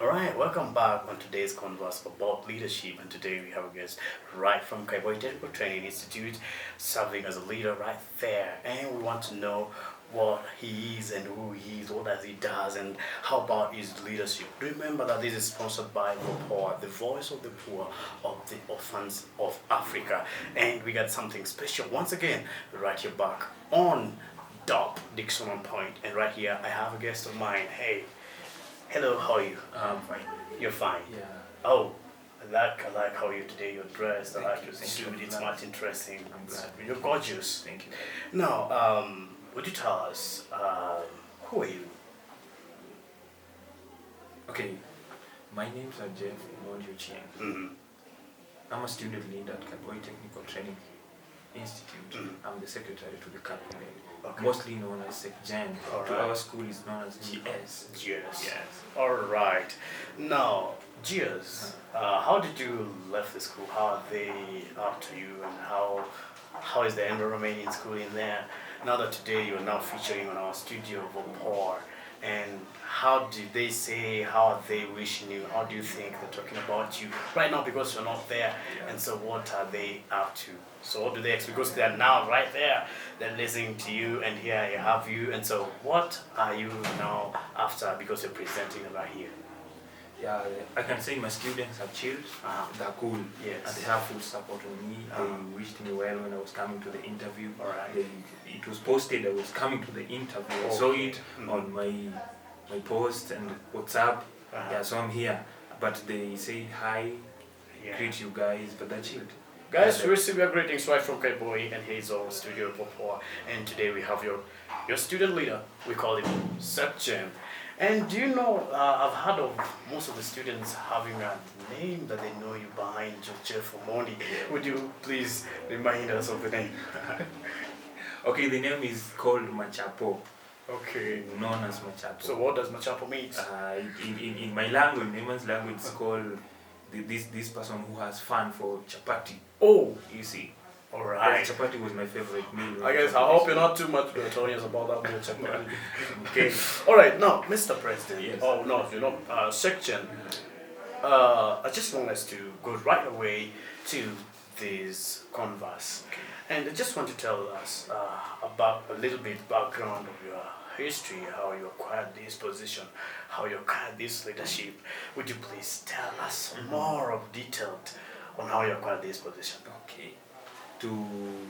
Alright, welcome back on today's Converse about leadership, and today we have a guest right from K.T.T.I Training Institute, serving as a leader right there, and we want to know what he is and who he is, what does he does, and how about his leadership. Remember that this is sponsored by the poor, the voice of the poor, of the orphans of Africa, and we got something special once again right here back on DOP, Dickson on point, and right here I have a guest of mine. Hey. Hello, how are you? Fine. You're fine. Yeah. Oh, I like how you today. You're dressed. I like your Thank you. suit. It's much interesting. I'm glad. You're gorgeous. Thank you. Now, would you tell us who are you? Okay, my name's Jeff Omondi. Mm-hmm. I'm a student leader at K.T.T.I Technical Training Institute. I'm the secretary to the cabinet, Okay. mostly known as SECGEN. All To right. our school is known as GS. Cheers. Yes. All right. Now, cheers. How did you left the school? How are they after you, and how is the environment in school in there? Now that today you are now featuring on our studio Vopor, and how did they say? How are they wishing you? How do you think they're talking about you right now because you're not there? And so, what are they up to? So, what do they expect? Because they are now right there, they're listening to you, and here I have you. And so, what are you now after? Because you're presenting right here. Yeah, I can say my students are chilled, they're cool, Yes. and they have full support on me. They wished me well when I was coming to the interview. All right. It was posted I was coming to the interview. I saw it on my post and WhatsApp. Yeah, so I'm here. But they say hi, Yeah. greet you guys, but they're chilled. Guys, Yeah, receive your greetings right from K-Boy and his own studio Vopor. And today we have your student leader. We call him SECGEN. And do you know, I've heard of most of the students having a name that they know you behind, Jeff Omondi. Would you please remind us of the name? Okay, the name is called Machapo, Okay. known as Machapo. So what does Machapo mean? In my language, Nema's language, it's called this person who has fun for chapati. Oh, You see, alright. chapati was my favorite meal. I guess I hope you're not too much going to tell us about that much. Okay. Alright, now, Mr. President. Yes. Oh, no, you're not. SECGEN. I just want us to go right away to this Converse. And I just want to tell us about a little bit background of your history, how you acquired this position, how you acquired this leadership. Would you please tell us more of detailed on how you acquired this position? Okay. To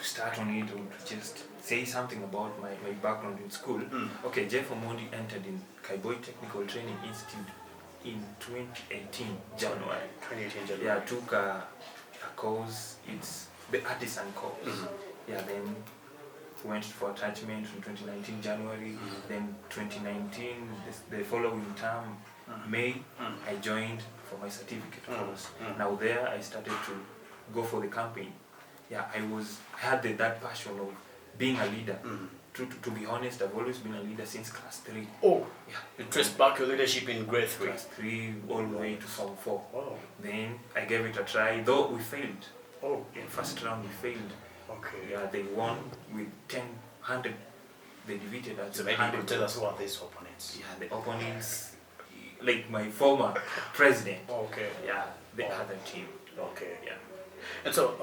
start on it, I would just say something about my background in school. Okay, Jeff Omondi entered in K.T.T.I Technical Training Institute in 2018, January. 2018 January. Yeah, I took a course, it's the artisan course. Yeah, then went for attachment in 2019 January, then 2019, the following term, May, I joined for my certificate course. Now there I started to go for the campaign. Yeah, I had that passion of being a leader. To be honest, I've always been a leader since class 3. Oh, Yeah, you traced back your leadership in grade 3. class 3 all the way to Form 4. Oh, Then I gave it a try, though we failed. oh, In first round we failed. okay. Yeah, they won with 100. They defeated us. So maybe you could tell us who are these opponents. Yeah, the opponents, like my former president. Okay. Yeah, the other team. Okay. Yeah. And so,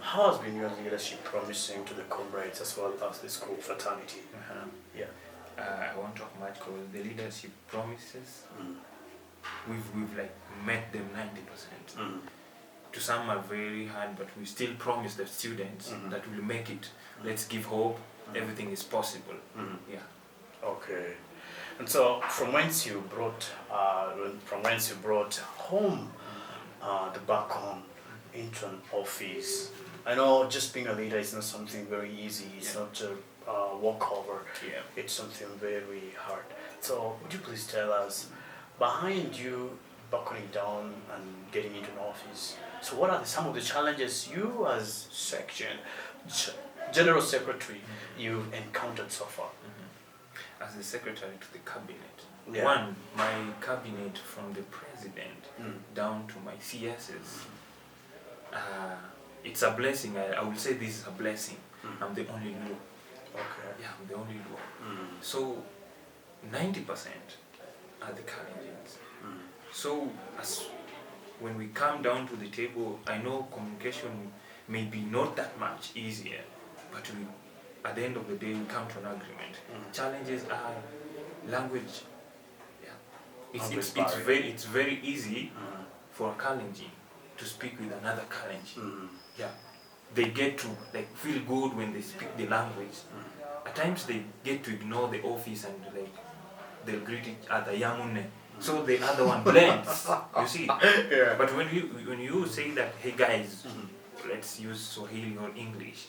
how has been your leadership promising to the comrades as well as the school fraternity? Yeah. I won't talk much because the leadership promises, we've like met them 90%. To some are very hard, but we still promise the students that we'll make it. Let's give hope. Everything is possible. Yeah. Okay. And so, from whence you brought home, the back home into an office. I know just being a leader is not something very easy. It's not a walkover. Yeah. It's something very hard. So, would you please tell us, behind you buckling down and getting into an office, so what are some of the challenges you as SECGEN, General Secretary, you've encountered so far? As the secretary to the cabinet, Yeah. one, my cabinet from the president down to my CSs, it's a blessing. I will say this is a blessing. I'm the only law. Okay. Yeah, I'm the only law. So 90% are the Kalenjins. So as when we come down to the table, I know communication may be not that much easier, but at the end of the day, we come to an agreement. Challenges are language. Yeah, it's very easy for a Kalenjin to speak with another Kalenjin. Yeah, they get to like feel good when they speak the language. At times they get to ignore the office and like they'll greet each other yamune. So the other one blends. You see. Yeah. But when you say that, hey guys, let's use Swahili or English,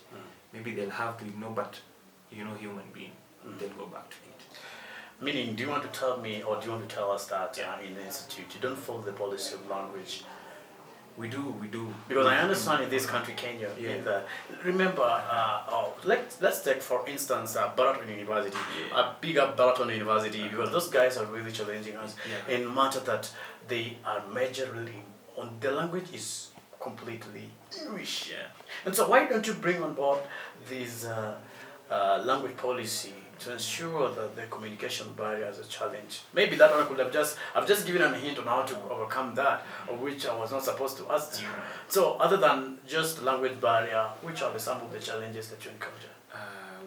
maybe they'll have to ignore. But human being, they'll go back to it. Meaning, do you want to tell me, or do you want to tell us that in the institute you don't follow the policy of language? We do. Because I understand in this country, Kenya, remember, let's take for instance Baraton University. Big up Baraton University, because those guys are really challenging us in matter that they are majorly on the language is completely English. Yeah. And so why don't you bring on board this language policy to ensure that the communication barrier is a challenge? Maybe that one could have I've just given a hint on how to overcome that, of which I was not supposed to ask you. So other than just language barrier, which are some of the challenges that you encounter?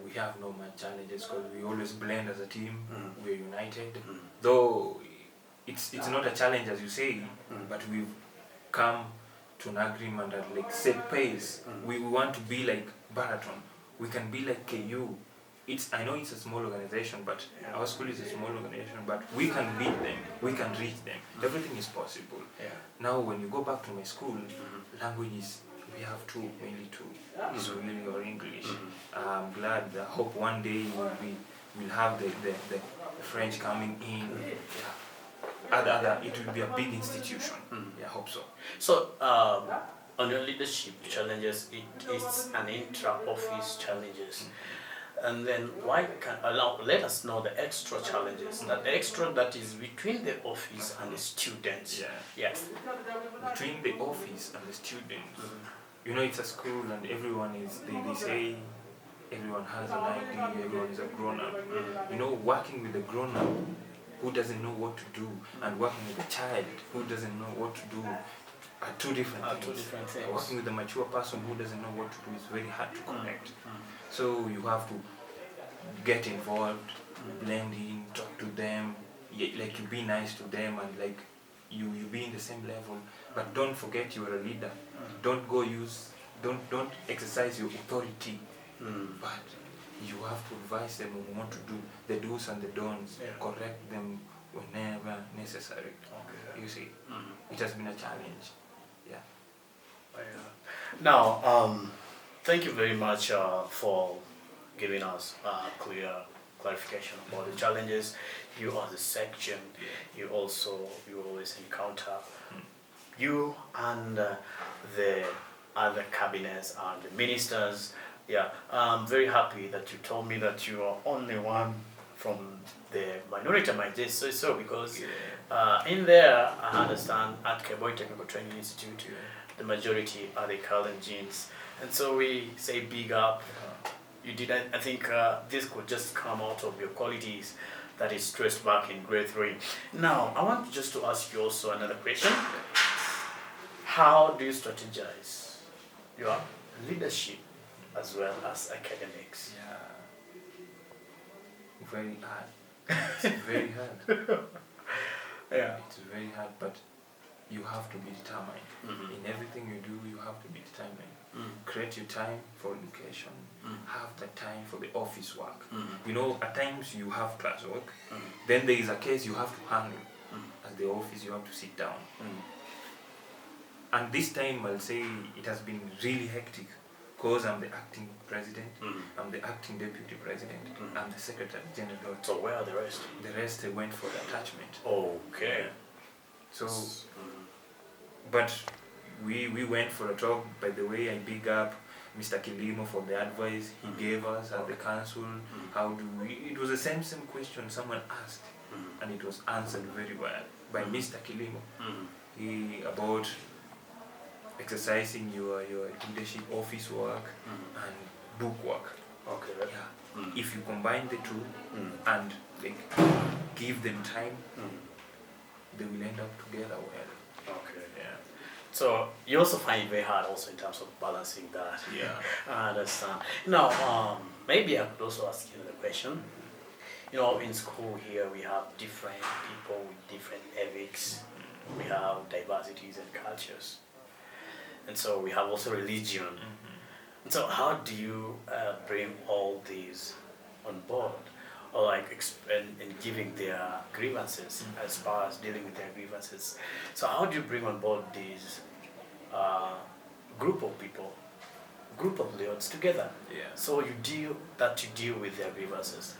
We have no much challenges because we always blend as a team. We're united. Though it's not a challenge as you say, but we've come to an agreement at like set pace. We want to be like Baraton. We can be like KU. I know it's a small organization, but our school is a small organization, but we can meet them, we can reach them. Everything is possible. Now when you go back to my school, languages, we have mainly two, Swahili or English. I'm glad, I hope one day we'll have the French coming in. It will be a big institution. I hope so. So on your leadership challenges, it's an intra-office challenges. And then let us know the extra challenges, that extra that is between the office and the students. Yes. Between the office and the students, it's a school and everyone they say everyone has an ID, everyone is a grown-up. Working with a grown-up who doesn't know what to do and working with a child who doesn't know what to do are two different things. Working with a mature person who doesn't know what to do is very hard to connect. So you have to get involved, blend in, talk to them, like you be nice to them and like you be in the same level, but don't forget you're a leader. Don't exercise your authority, but you have to advise them on what to do, the do's and the don'ts, correct them whenever necessary. You see, it has been a challenge. Now, thank you very much for giving us clear clarification about the challenges you as a SECGEN you always encounter. You and the other cabinets and the ministers. I'm very happy that you told me that you are only one from the minority. I might just say so because in there I understand at Keboi Technical Training Institute the majority are the Kalenjins, and so we say big up. You did. I think this could just come out of your qualities that is stressed back in grade 3. Now, I want just to ask you also another question. How do you strategize your leadership as well as academics? Very hard. It's very hard. It's very hard, but you have to be determined. In everything you do, you have to be determined. Create your time for education. Have the time for the office work. At times you have class work. Then there is a case you have to handle. At the office you have to sit down. And this time I'll say it has been really hectic because I'm the acting president, I'm the acting deputy president, I'm the secretary general. So where are the rest? The rest went for the attachment. Okay. So, but we went for a talk. By the way, I big up Mr. Kilimo for the advice he gave us at the council. How do we? It was the same question someone asked, and it was answered very well by Mr. Kilimo. He about exercising your leadership, office work, and book work. Okay. If you combine the two and like give them time, they will end up together well. Okay. Yeah. So you also find it very hard also in terms of balancing that. Yeah. I understand. Now, maybe I could also ask you another question. You know, in school here we have different people with different ethics. We have diversities and cultures. And so we have also religion. And so how do you bring all these on board? Or like and giving their grievances as far as dealing with their grievances. So how do you bring on board these group of people, group of lords together? Yeah. So you deal with their grievances.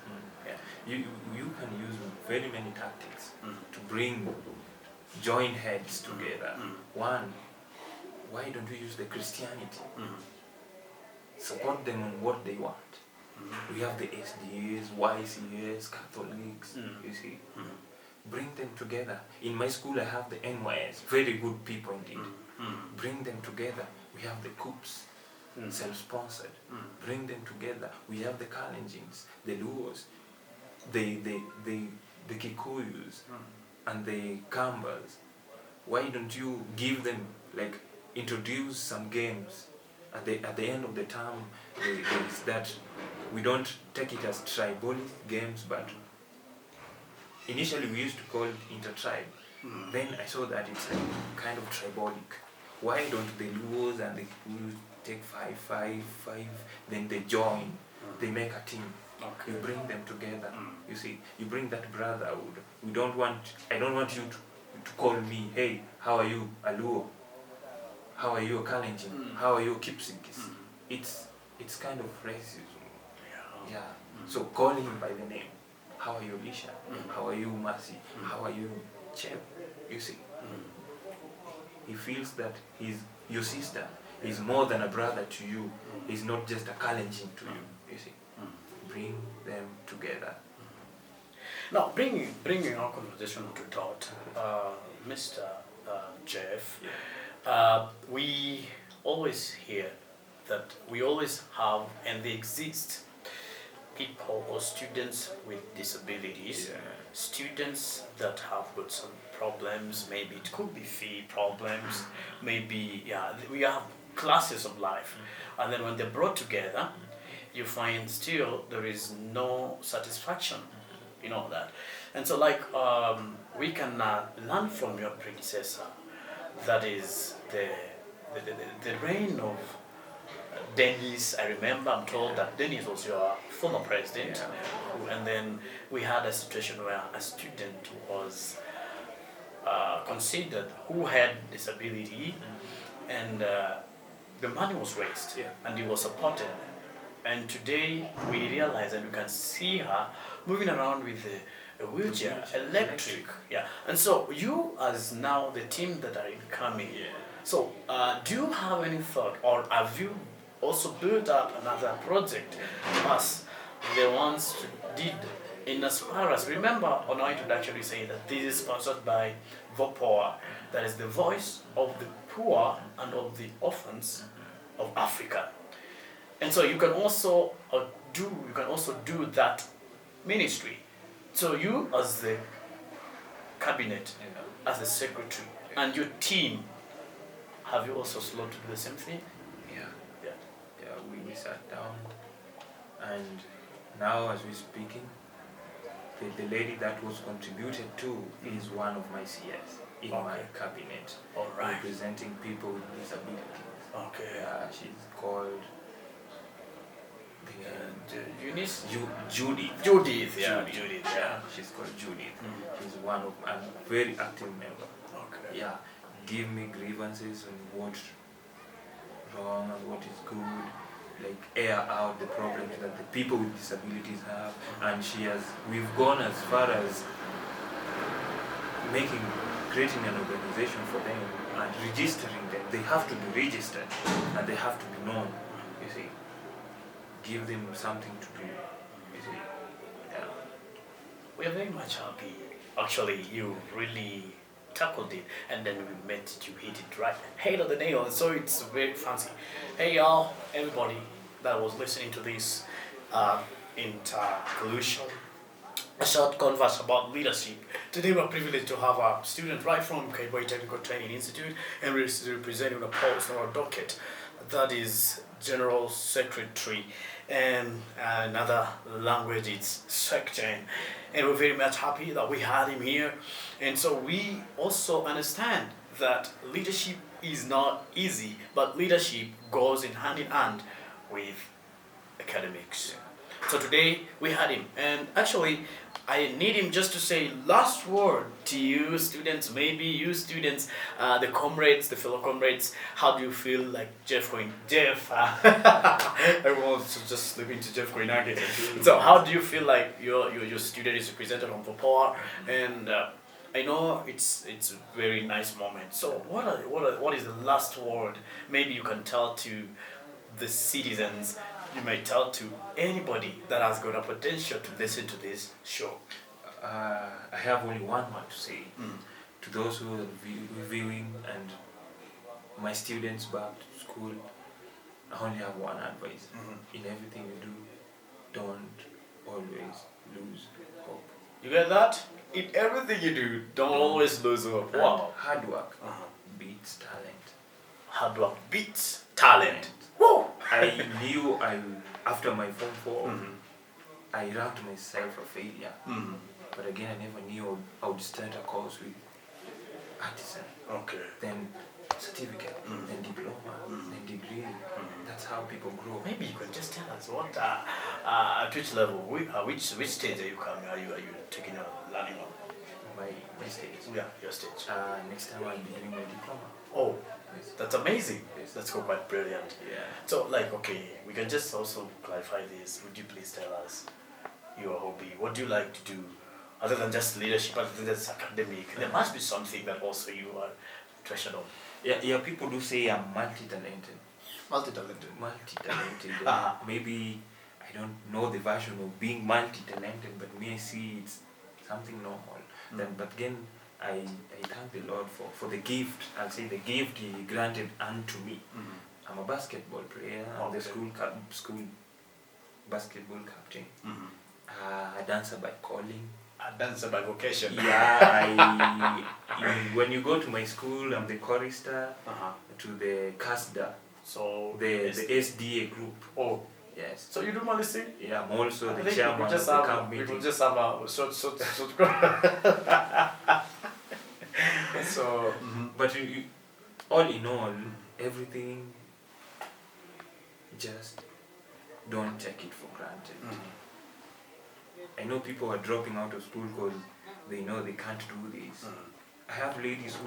Yeah. You can use very many tactics to bring join heads together. One, why don't we use the Christianity? Support them on what they want. We have the SDAs, YCAs, Catholics, you see. Bring them together. In my school I have the NYS, very good people indeed. Bring them together. We have the COOPs, self-sponsored. Bring them together. We have the Kalenjins, the Luos, the Kikuyus, and the Kambas. Why don't you give them, like, introduce some games? At the end of the term, there is that we don't take it as tribal games, but initially we used to call it intertribe. Then I saw that it's kind of tribalic. Why don't the Luos and the Kikuyus take 5, then they join, they make a team. Okay. You bring them together. You see, you bring that brotherhood. I don't want you to call me, hey, how are you, a Luo? How are you, a Kalenjin? How are you, Kipsigis? It's kind of racism. Yeah. So call him by the name. How are you, Lisha? How are you, Mercy? How are you, Chep? You see, he feels that your sister is more than a brother to you. He's not just a Kalenjin to you. You see, bring them together. Now, bringing our conversation to thought, Mr. Jeff. We always hear that we always have, and they exist, people or students with disabilities, students that have got some problems, maybe it could be fee problems, maybe, we have classes of life. And then when they're brought together, you find still there is no satisfaction, you know that. And so like, we can learn from your predecessor, that is the reign of Dennis. I remember, I'm told that Dennis was your former president, and then we had a situation where a student was considered who had disability, and the money was raised, and he was supported. And today we realize and we can see her moving around with a wheelchair, electric. And so you, as now the team that are incoming, so do you have any thought, or have you also built up another project as the ones did in as far as, remember on our introduction we say that this is sponsored by VOPOA, that is the voice of the poor and of the orphans of Africa. And so you can also do that ministry. So you as the cabinet, as the secretary, and your team, have you also slowed to do the same thing? We sat down, and now as we're speaking, the lady that was contributed to is one of my CS in my cabinet, representing people with disabilities. She's called Judith. Judith. She's called Judith. She's one of a very active member. Give me grievances on what's wrong and what is good, like air out the problems that the people with disabilities have. And we've gone as far as creating an organization for them and registering them. They have to be registered and they have to be known, you see. Give them something to do, you see. We are very much happy. Actually, you really tackled it, and then we met it, you hit it right head of the nail, so it's very fancy. Hey y'all, everybody that was listening to this intercollusion a short converse about leadership. Today we're privileged to have a student right from K.T.T.I Technical Training Institute and we're representing a post or a docket. That is General Secretary, and another language is SECGEN. And we're very much happy that we had him here. And so we also understand that leadership is not easy, but leadership goes in hand with academics. So today we had him, and actually I need him just to say last word to you students, maybe you students, the comrades, the fellow comrades. How do you feel like Jeff going? Jeff, everyone's just slipping to Jeff going again. So how do you feel like your student is represented on the power? And I know it's a very nice moment. So what is the last word? Maybe you can tell to the citizens, you may tell to anybody that has got a potential to listen to this show. I have only one word to say to those who are viewing and my students back to school. I only have one advice. In everything you do, don't always lose hope. You get that? In everything you do, don't always lose hope. And Wow. hard work beats talent. Hard work beats talent. Woo! I knew after my Form 4, I ranked myself a failure. But again, I never knew I would start a course with artisan, Okay. then certificate, then diploma, then degree. That's how people grow. Maybe you can just tell us what at which level, which stage are you coming? Are you taking a learning on? My stage. Yeah, your stage. Next time I'll be doing my diploma. Oh, Yes. that's amazing. Yes. That's quite brilliant. Yeah. So, like, okay, we can just also clarify this. Would you please tell us your hobby? What do you like to do other than just leadership, other than just academic? There must be something that also you are interested on. Yeah, people do say I'm multi-talented. Multi-talented. Multi-talented. Maybe I don't know the version of being multi-talented, but me I see it's something normal. But again, I thank the Lord for the gift. I'll say the gift He granted unto me. I'm a basketball player. I'm the school basketball captain. A dancer by calling. A dancer by vocation. Yeah, when you go to my school, I'm the chorister to the CASDA, So the SDA group. Oh, Yes. so you do Malisi? Yeah, I'm also I the think chairman of the camp we meeting. will just have a short. So, But all in all, everything, just don't take it for granted. I know people are dropping out of school because they know they can't do this. I have ladies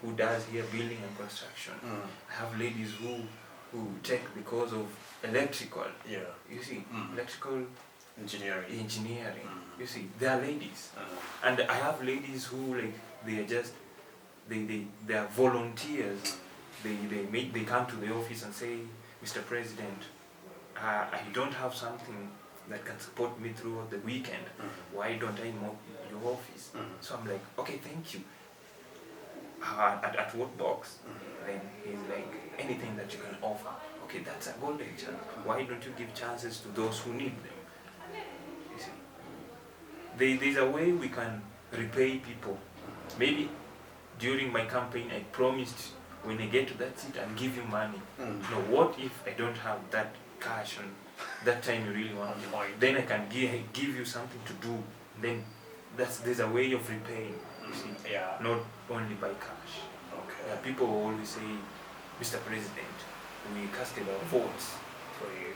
who does here building and construction. I have ladies who take because of electrical. yeah, You see, electrical engineering. You see, they are ladies. And I have ladies who they are just they are volunteers. They come to the office and say, Mr. President, I don't have something that can support me throughout the weekend. Why don't I mop your office? So I'm like, okay, thank you. At what box? Then he's like, anything that you can offer. Okay, that's a golden chance. Why don't you give chances to those who need them? You see, there's a way we can repay people. Maybe during my campaign, I promised when I get to that seat, I'll give you money. Now, what if I don't have that cash on that time you really want it? Then I can give you something to do. Then there's a way of repaying. You see, Yeah. not only by cash. Okay. People always say, Mr. President, we casted our votes for you.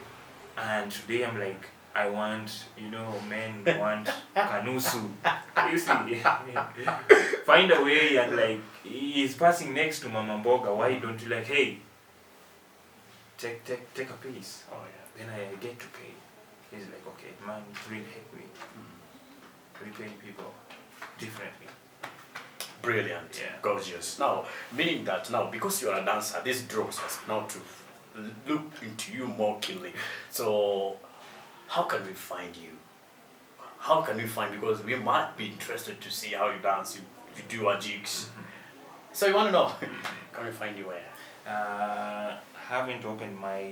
And today I'm like, I want, men want Kanusu. You see, find a way and he's passing next to Mama Mboga. Why don't you hey, take a piece? Oh yeah. Then I get to pay. He's like, okay, man, really help me. Repay people differently. Brilliant. Yeah. Gorgeous. Now, meaning that now, because you are a dancer, this draws us now to look into you more keenly. So, how can we find you? How can we find, because we might be interested to see how you dance, you do our jigs. So you want to know, can we find you where? Haven't opened my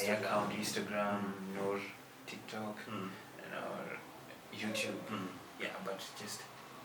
account, Instagram, nor TikTok. And or YouTube. Mm. Yeah, but just